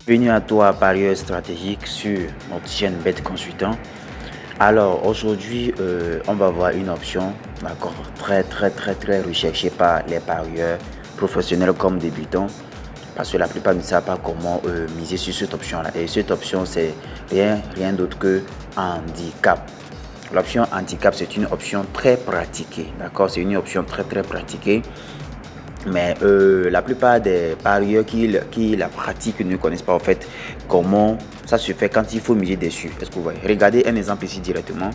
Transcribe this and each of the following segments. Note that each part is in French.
Bienvenue à toi, parieur stratégique sur notre chaîne Bet Consultant. Alors aujourd'hui, on va voir une option, d'accord, très recherchée par les parieurs professionnels comme débutants, parce que la plupart ne savent pas comment miser sur cette option-là. Et cette option, c'est rien d'autre que handicap. L'option handicap, c'est une option très pratiquée, d'accord, c'est une option très pratiquée. Mais la plupart des parieurs qui la pratiquent ne connaissent pas en fait comment ça se fait quand il faut miser dessus. Est-ce que vous voyez? Regardez un exemple ici directement.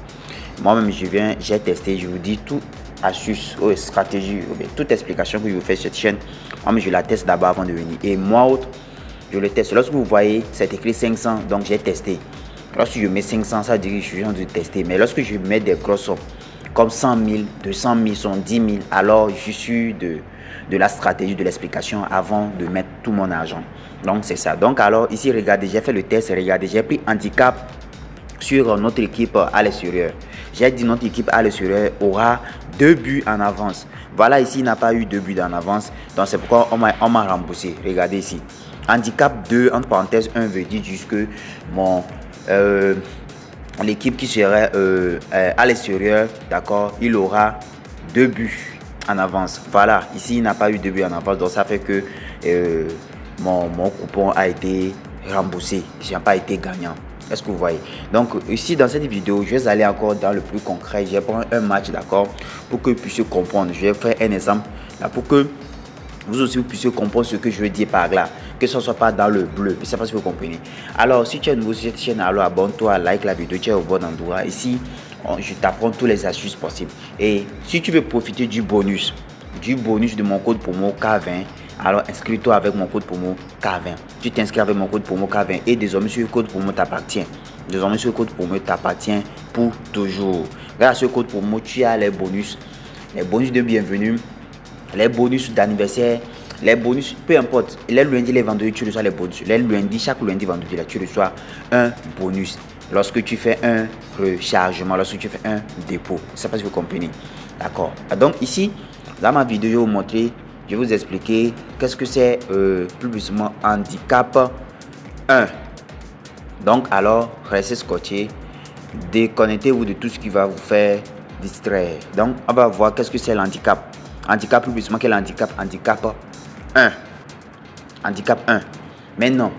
Moi-même, j'ai testé, je vous dis tout astuce, stratégie, toute explication que je vous fais sur cette chaîne. Moi-même, je la teste d'abord avant de venir. Et moi, autre, je le teste. Lorsque vous voyez, c'est écrit 500, donc j'ai testé. Lorsque je mets 500, ça dit que je suis en train de tester. Mais lorsque je mets des grosses sommes, comme 100 000, 200 000, 110 000, alors je suis de la stratégie, de l'explication avant de mettre tout mon argent. Donc c'est ça. Donc alors ici, regardez, j'ai fait le test, regardez, j'ai pris handicap sur notre équipe à l'extérieur. J'ai dit notre équipe à l'extérieur aura 2 buts en avance. Voilà, ici il n'a pas eu 2 buts en avance. Donc c'est pourquoi on m'a remboursé. Regardez ici. Handicap 2, entre parenthèses 1 veut dire juste que mon l'équipe qui serait à l'extérieur, d'accord, il aura 2 buts en avance. Voilà, ici il n'a pas eu 2 buts en avance, donc ça fait que mon coupon a été remboursé. Je n'ai pas été gagnant. Est-ce que vous voyez? Donc ici dans cette vidéo, je vais aller encore dans le plus concret. Je vais prendre un match, d'accord, pour que vous puissiez comprendre. Je vais faire un exemple là pour que vous aussi vous puissiez comprendre ce que je veux dire par là, que ce ne soit pas dans le bleu. Je ne sais pas si vous comprenez. Alors si tu es nouveau sur cette chaîne, alors abonne-toi, like la vidéo, tu es au bon endroit. Ici je t'apprends toutes les astuces possibles. Et si tu veux profiter du bonus de mon code promo K20, alors inscris-toi avec mon code promo K20. Tu t'inscris avec mon code promo K20 et désormais ce code promo t'appartient. Désormais ce code promo t'appartient pour toujours. Grâce à ce code promo, tu as les bonus de bienvenue, les bonus d'anniversaire, les bonus, peu importe, les lundis, les vendredis, tu reçois les bonus. Les lundis, chaque lundi, vendredi, là, tu reçois un bonus. Lorsque tu fais un rechargement, lorsque tu fais un dépôt. Je ne sais pas si vous comprenez. D'accord. Donc ici, dans ma vidéo, je vais vous montrer, je vais vous expliquer qu'est-ce que c'est plus précisément handicap 1. Donc alors, restez scotché, déconnectez-vous de tout ce qui va vous faire distraire. Donc on va voir qu'est-ce que c'est l'handicap. Handicap plus précisément quel handicap? Handicap 1. Handicap 1. Maintenant,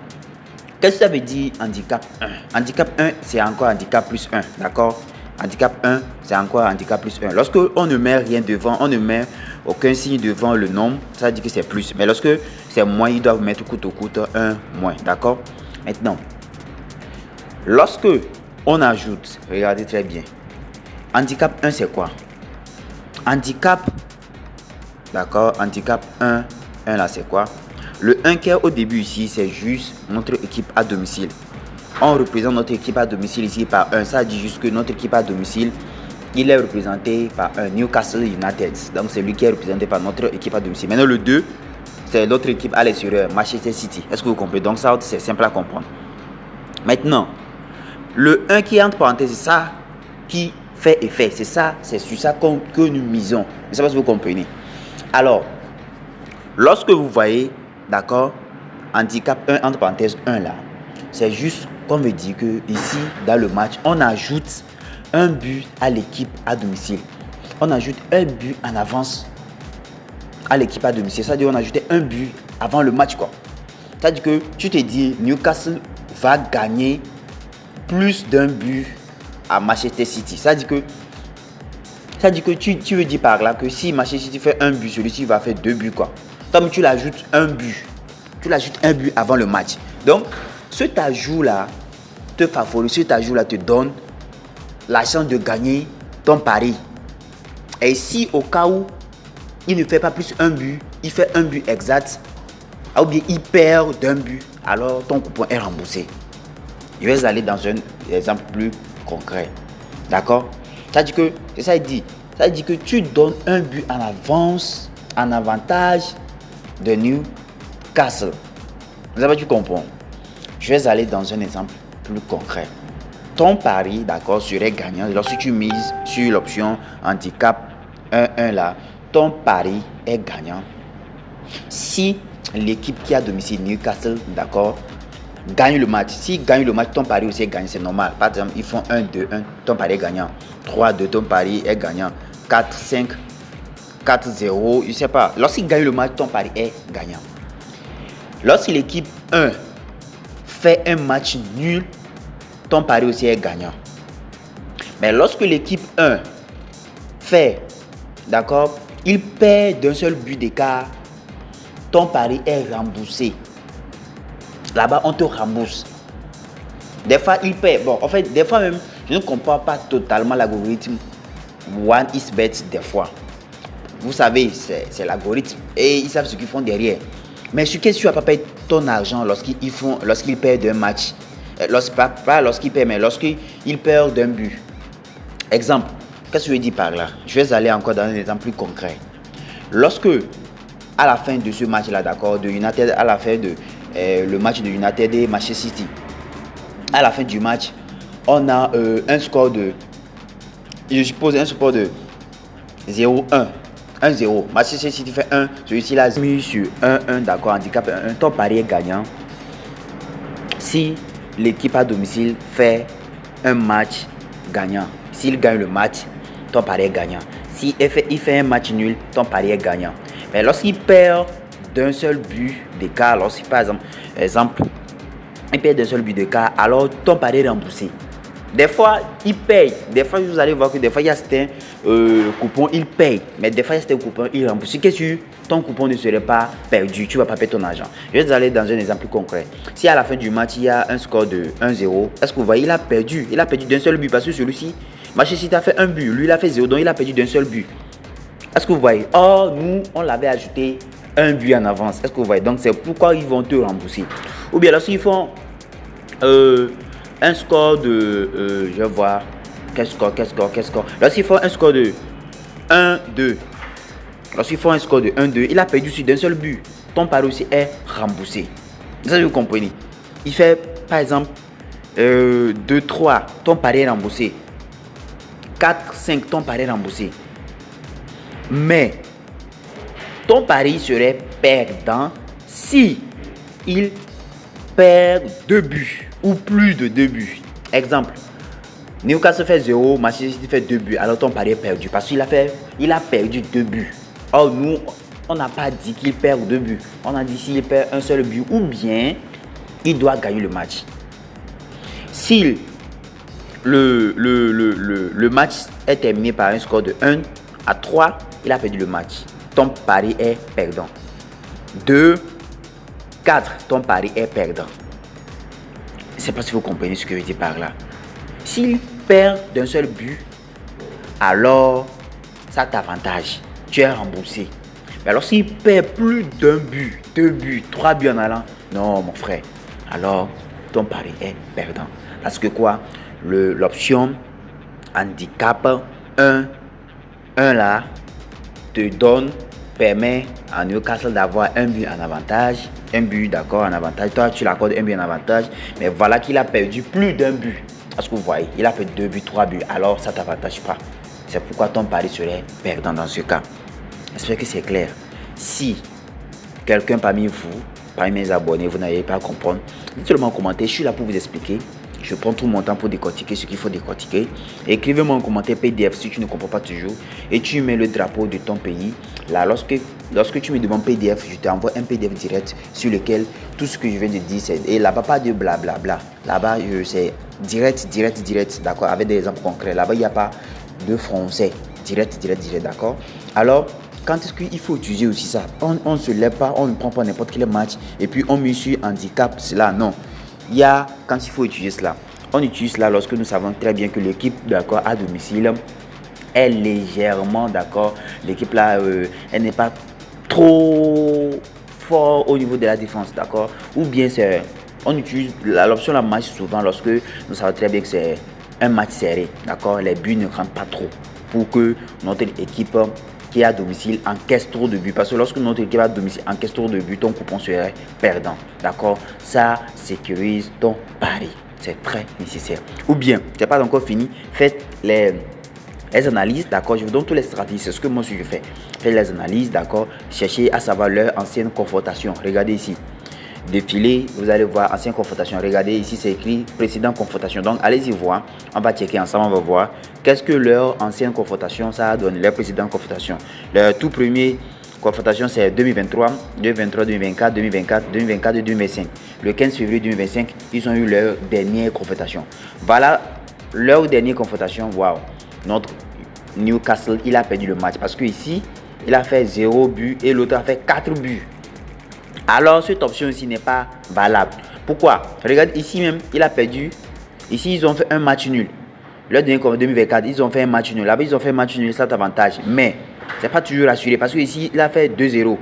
qu'est-ce que ça veut dire handicap 1? Handicap 1, c'est encore handicap plus 1. D'accord? Handicap 1, c'est encore handicap plus 1. Lorsque on ne met rien devant, on ne met aucun signe devant le nombre, ça veut dire que c'est plus. Mais lorsque c'est moins, ils doivent mettre coûte au coûte 1 moins. D'accord? Maintenant, lorsque on ajoute, regardez très bien. Handicap 1, c'est quoi? Handicap, d'accord? Handicap 1 là, c'est quoi? Le 1 qui est au début ici, c'est juste notre équipe à domicile. On représente notre équipe à domicile ici par 1. Ça dit juste que notre équipe à domicile, il est représenté par un Newcastle United. Donc c'est lui qui est représenté par notre équipe à domicile. Maintenant le 2, c'est notre équipe à l'extérieur, Manchester City. Est-ce que vous comprenez? Donc ça, c'est simple à comprendre. Maintenant, le 1 qui est entre parenthèses, c'est ça qui fait effet. C'est ça, c'est sur ça que nous misons. Je ne sais pas si vous comprenez. Alors, lorsque vous voyez, d'accord, handicap 1 entre parenthèses 1 là, c'est juste qu'on veut dire que ici dans le match, on ajoute un but à l'équipe à domicile. On ajoute un but en avance à l'équipe à domicile. C'est-à-dire qu'on a ajouté un but avant le match, quoi. C'est-à-dire que tu te dis Newcastle va gagner plus d'un but à Manchester City. C'est-à-dire que tu veux dire par là que si Manchester City fait un but, celui-ci va faire 2 buts, quoi. Comme tu l'ajoutes un but. Tu l'ajoutes un but avant le match. Donc, cet ajout-là te favorise, cet ajout-là te donne la chance de gagner ton pari. Et si au cas où il ne fait pas plus un but, il fait un but exact, ou bien il perd d'un but, alors ton coupon est remboursé. Je vais aller dans un exemple plus concret. D'accord? Ça dit que, c'est ça il dit. Ça dit que tu donnes un but en avance, en avantage de Newcastle. Vous avez, tu comprends? Je vais aller dans un exemple plus concret. Ton pari, d'accord, serait gagnant lorsque tu mises sur l'option handicap 1-1 là. Ton pari est gagnant si l'équipe qui a domicile Newcastle, d'accord, gagne le match. S'ils gagnent le match, ton pari aussi est gagné, c'est normal. Par exemple, ils font 1-2-1, ton pari est gagnant. 3-2, ton pari est gagnant. 4-5, 4-0, je sais pas. Lorsqu'ils gagnent le match, ton pari est gagnant. Lorsque l'équipe 1 fait un match nul, ton pari aussi est gagnant. Mais lorsque l'équipe 1 fait, d'accord, il perd d'un seul but d'écart, ton pari est remboursé. Là-bas, on te rembourse. Des fois, il perd. Bon, en fait, des fois même, je ne comprends pas totalement l'algorithme One is Bet des fois. Vous savez, c'est l'algorithme et ils savent ce qu'ils font derrière. Mais sur quel tu vas pas payer ton argent lorsqu'ils perdent un match, pas lorsqu'ils perdent, mais lorsqu'ils perdent d'un but. Exemple, qu'est-ce que je dis par là? Je vais aller encore dans un exemple plus concret. Lorsque, à la fin de ce match-là, d'accord, de United, à la fin de le match de United et Manchester City, à la fin du match, on a un score de, je suppose, un score de 0-1. 1-0. Manchester City fait 1. Celui-ci là mis sur 1-1. D'accord. Handicap 1-1. Ton pari est gagnant. Si l'équipe à domicile fait un match gagnant. S'il gagne le match, ton pari est gagnant. Si il fait un match nul, ton pari est gagnant. Mais lorsqu'il perd d'un seul but d'écart, lorsqu'il par exemple, il perd d'un seul but d'écart, alors ton pari est remboursé. Des fois, il paye. Des fois, vous allez voir que des fois, il y a certains coupons, il paye. Mais des fois, il y a certains coupons, il rembourse. Qu'est-ce que ton coupon ne serait pas perdu? Tu ne vas pas perdre ton argent. Je vais aller dans un exemple plus concret. Si à la fin du match, il y a un score de 1-0, est-ce que vous voyez, il a perdu. Il a perdu d'un seul but parce que celui-ci, Manchester City a fait un but. Lui, il a fait 0, donc il a perdu d'un seul but. Est-ce que vous voyez? Or, nous, on l'avait ajouté un but en avance. Est-ce que vous voyez? Donc, c'est pourquoi ils vont te rembourser. Ou bien, lorsqu'ils font un score de, je vais voir, quel score. Lorsqu'ils font un score de 1-2, lorsqu'ils font un score de 1-2, il a perdu sur d'un seul but. Ton pari aussi est remboursé. Ça, vous comprenez? Il fait, par exemple, 2-3, ton pari est remboursé. 4-5, ton pari est remboursé. Mais, ton pari serait perdant si il perd 2 buts ou plus de 2 buts. Exemple, Newcastle fait 0, Manchester City fait 2 buts, alors ton pari est perdu parce qu'il a perdu 2 buts. Or, nous, on n'a pas dit qu'il perd 2 buts. On a dit s'il perd un seul but ou bien il doit gagner le match. Si le match est terminé par un score de 1-3, il a perdu le match. Ton pari est perdant. 2-4, ton pari est perdant. Je ne sais pas si vous comprenez ce que je dis par là. S'il perd d'un seul but, alors ça t'avantage. Tu es remboursé. Mais alors s'il perd plus d'un but, 2 buts, 3 buts en allant, non mon frère, alors ton pari est perdant. Parce que quoi? L'option handicap 1 là permet à Newcastle d'avoir un but en avantage. Un but, d'accord, en avantage. Toi, tu l'accordes un but en avantage. Mais voilà qu'il a perdu plus d'un but. Parce que vous voyez, il a fait 2 buts, 3 buts. Alors, ça ne t'avantage pas. C'est pourquoi ton pari serait perdant dans ce cas. J'espère que c'est clair. Si quelqu'un parmi vous, parmi mes abonnés, vous n'avez pas à comprendre, dites-le moi en commentaire. Je suis là pour vous expliquer. Je prends tout mon temps pour décortiquer ce qu'il faut décortiquer. Écrivez-moi en commentaire PDF si tu ne comprends pas toujours. Et tu mets le drapeau de ton pays. Là, lorsque tu me demandes PDF, je t'envoie un PDF direct sur lequel tout ce que je viens de dire, c'est. Et là-bas, pas de blablabla. Là-bas, c'est direct. D'accord, avec des exemples concrets. Là-bas, il n'y a pas de français. Direct, d'accord. Alors, quand est-ce qu'il faut utiliser aussi ça? On ne se lève pas, on ne prend pas n'importe quel match. Et puis, on met sur handicap. Cela, non. Il y a quand il faut utiliser cela. On utilise cela lorsque nous savons très bien que l'équipe d'accord à domicile est légèrement d'accord. L'équipe là, elle n'est pas trop fort au niveau de la défense, d'accord. Ou bien on utilise l'option la match souvent lorsque nous savons très bien que c'est un match serré, d'accord. Les buts ne rentrent pas trop pour que notre équipe qui est à domicile encaisse trop de buts. Parce que lorsque notre équipe à domicile encaisse trop de buts, ton coupon serait perdant. D'accord? Ça sécurise ton pari. C'est très nécessaire. Ou bien, c'est pas encore fini, faites les analyses, d'accord? Je vous donne toutes les stratégies, c'est ce que moi je fais. Faites les analyses, d'accord? Cherchez à savoir leur ancienne confrontation. Regardez ici. défiler, vous allez voir ancienne confrontation. Regardez ici, c'est écrit précédent confrontation. Donc allez-y voir, on va checker ensemble, on va voir qu'est-ce que leur ancienne confrontation ça a donné, leur précédente confrontation. Leur tout premier confrontation c'est 2023, 2023, 2024, 2024, 2024 et 2025. Le 15 février 2025, ils ont eu leur dernière confrontation. Voilà leur dernière confrontation. Waouh, notre Newcastle, il a perdu le match parce que ici, il a fait 0 but et l'autre a fait 4 buts. Alors, cette option ici n'est pas valable. Pourquoi? Regarde ici même, il a perdu. Ici, ils ont fait un match nul. Le dernier comme 2024, ils ont fait un match nul. Là-bas, ils ont fait un match nul, ça avantage. Mais, ce n'est pas toujours assuré parce que ici, il a fait 2-0.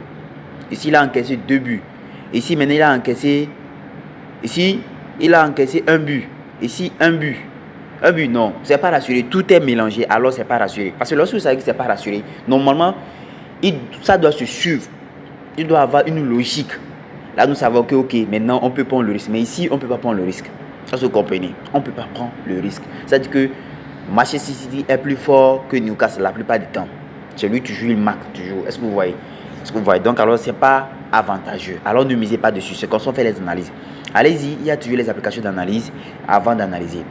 Ici, il a encaissé 2 buts. Ici, maintenant, il a encaissé. Ici, il a encaissé un but. Ici, un but. Un but, non. Ce n'est pas rassuré. Tout est mélangé. Alors, ce n'est pas rassuré. Parce que lorsque vous savez que ce n'est pas rassuré, normalement, ça doit se suivre. Il doit avoir une logique. Là, nous savons que, ok, maintenant, on peut prendre le risque. Mais ici, on ne peut pas prendre le risque. Ça, vous comprenez. On ne peut pas prendre le risque. C'est-à-dire que Manchester City est plus fort que Newcastle la plupart du temps. C'est lui, toujours, il marque toujours. Est-ce que vous voyez? Est-ce que vous voyez? Donc, alors, ce n'est pas avantageux. Alors, ne misez pas dessus. C'est comme ça qu'on fait les analyses. Allez-y, il y a toujours les applications d'analyse avant d'analyser.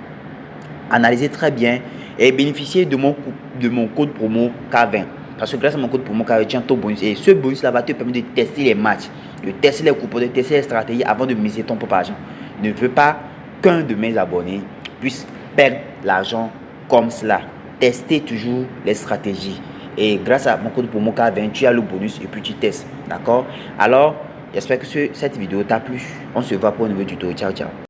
Analysez très bien et bénéficiez de mon code promo K20. Parce que grâce à mon code promo K20, tu as un taux bonus. Et ce bonus-là va te permettre de tester les matchs, de tester les coupons, de tester les stratégies avant de miser ton propre argent. Je ne veux pas qu'un de mes abonnés puisse perdre l'argent comme cela. Testez toujours les stratégies. Et grâce à mon code promo K20, tu as le bonus et puis tu testes. D'accord? Alors, j'espère que cette vidéo t'a plu. On se voit pour un nouveau tuto. Ciao, ciao.